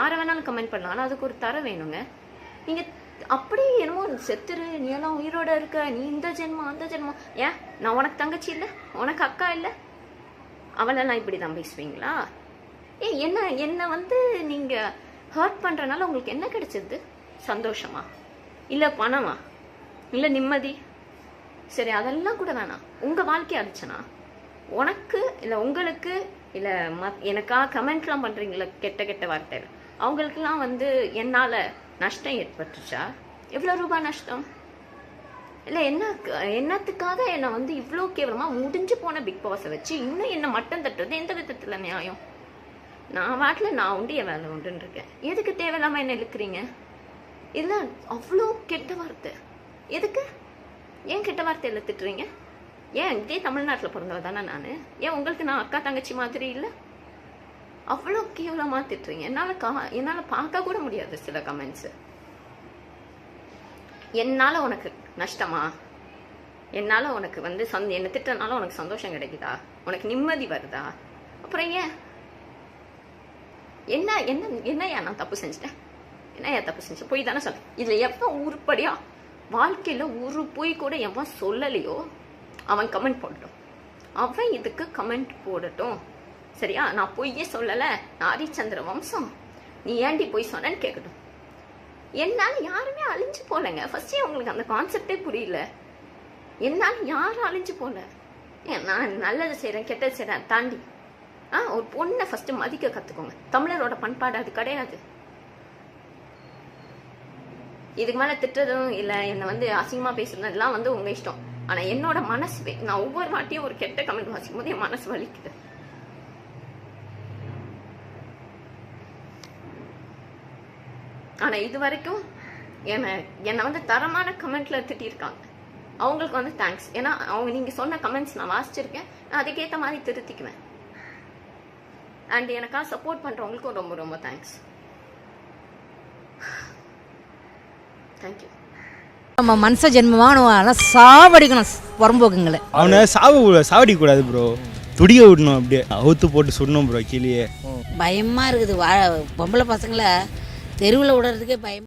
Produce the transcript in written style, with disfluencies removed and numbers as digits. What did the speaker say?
யாரை வேணாலும் கமெண்ட் பண்ணலாம், ஆனால் அதுக்கு ஒரு தர வேணுங்க. நீங்கள் அப்படியே என்னமோ செத்துரு, நீ எல்லாம் உயிரோட இருக்க, நீ இந்த ஜென்மம் அந்த ஜென்மம். ஏன் நான் உனக்கு தங்கச்சி இல்லை, உனக்கு அக்கா இல்லை, அவளெல்லாம் இப்படி தான் பேசுவீங்களா? என்ன வந்து நீங்கள் ஹர்ட் பண்ணுறனால உங்களுக்கு என்ன கிடைச்சது? சந்தோஷமா, இல்லை பணமா, இல்லை நிம்மதி? சரி, அதெல்லாம் கூட வேணாம். உங்கள் வாழ்க்கையை அடிச்சனா உனக்கு இல்லை உங்களுக்கு இல்லை எனக்காக கமெண்ட்லாம் பண்ணுறீங்களா கெட்ட கெட்ட வார்த்தை, அவங்களுக்கெல்லாம் வந்து என்னால் நஷ்டம் ஏற்பட்டுச்சா? எவ்வளோ ரூபாய் நஷ்டம்? இல்லை என்னத்துக்காக என்னை வந்து இவ்வளோ கேவலமாக முடிஞ்சு போன பிக் பாஸை வச்சு இன்னும் என்னை மட்டம் தட்டுறது எந்த விதத்தில் நியாயம்? நான் வாட்டில் நான் உண்டு, என் வேலை உண்டுன்னு இருக்கேன். எதுக்கு தேவையில்லாமல் என்ன இழுக்கிறீங்க? இல்லை அவ்வளோ கெட்ட வார்த்தை எதுக்கு? ஏன் கெட்ட வார்த்தை இழுத்துட்டுறீங்க? ஏன் இதே தமிழ்நாட்டில் பிறந்தவ தானே நான்? ஏன் உங்களுக்கு நான் அக்கா தங்கச்சி மாதிரி இல்லை? அவ்வளோ கேவலமாக திட்டுறீங்க. என்னால் பார்க்க கூட முடியாது சில கமெண்ட்ஸு. என்னால் உனக்கு நஷ்டமா? என்னால் உனக்கு வந்து என்னை திட்டனால உனக்கு சந்தோஷம் கிடைக்குதா? உனக்கு நிம்மதி வருதா? அப்புறம் ஏன் என்னையா நான் தப்பு செஞ்சுட்டேன்? என்னையா தப்பு செஞ்சேன்? போய் தானே சொல்ல. இதில் எப்போ உருப்படியா வாழ்க்கையில் ஒரு போய் கூட எவன் சொல்லலையோ அவன் கமெண்ட் போடட்டும். அவன் இதுக்கு கமெண்ட் போடட்டும், சரியா? நான் பொய்யே சொல்லலை, நான் ஹரிச்சந்திர வம்சம், நீ ஏண்டி பொய் சொன்னேன்னு கேட்கட்டும். என்னால் யாருமே அழிஞ்சு போகலைங்க. ஃபர்ஸ்டே உங்களுக்கு அந்த கான்செப்டே புரியல. என்னால் யாரும் அழிஞ்சு போகல. ஏன் நான் நல்லது செய்கிறேன் கெட்டது செய்கிறேன் தாண்டி ஒரு பொண்ணை ஃபர்ஸ்ட் மதிக்க கற்றுக்கோங்க. தமிழரோட பண்பாடு அது கிடையாது. இதுக்கு மேலே திட்டதும் இல்லை என்னை வந்து அசிங்கமாக பேசுறது எல்லாம் வந்து உங்கள் இஷ்டம். ஆனால் என்னோட மனசு, நான் ஒவ்வொரு வாட்டியும் ஒரு கெட்ட கமெண்ட் வாசிக்கும் போது என் மனசு வலிக்குது. ஆனால் இது வரைக்கும் என்னை வந்து தரமான கமெண்ட்ல திட்டிருக்காங்க. அவங்களுக்கு வந்து தேங்க்ஸ். ஏன்னா நீங்கள் சொன்ன கமெண்ட்ஸ் நான் வாசிச்சிருக்கேன், நான் அதுக்கேற்ற மாதிரி திருத்திக்குவேன். அண்ட் எனக்காக சப்போர்ட் பண்ணுறவங்களுக்கும் ரொம்ப ரொம்ப தேங்க்ஸ். தேங்க்யூ. நம்ம மனுஷ ஜென்மமான சாவடிக்கணும் புறம்போக்குங்களை. அவனை சாவடிக்க கூடாது ப்ரோ, துடிக்க விடணும், அப்படியே அவுத்து போட்டு சுடணும் ப்ரோ கீழே. பயமாக இருக்குது. பொம்பளை பசங்களை தெருவில் விடுறதுக்கே பயம்.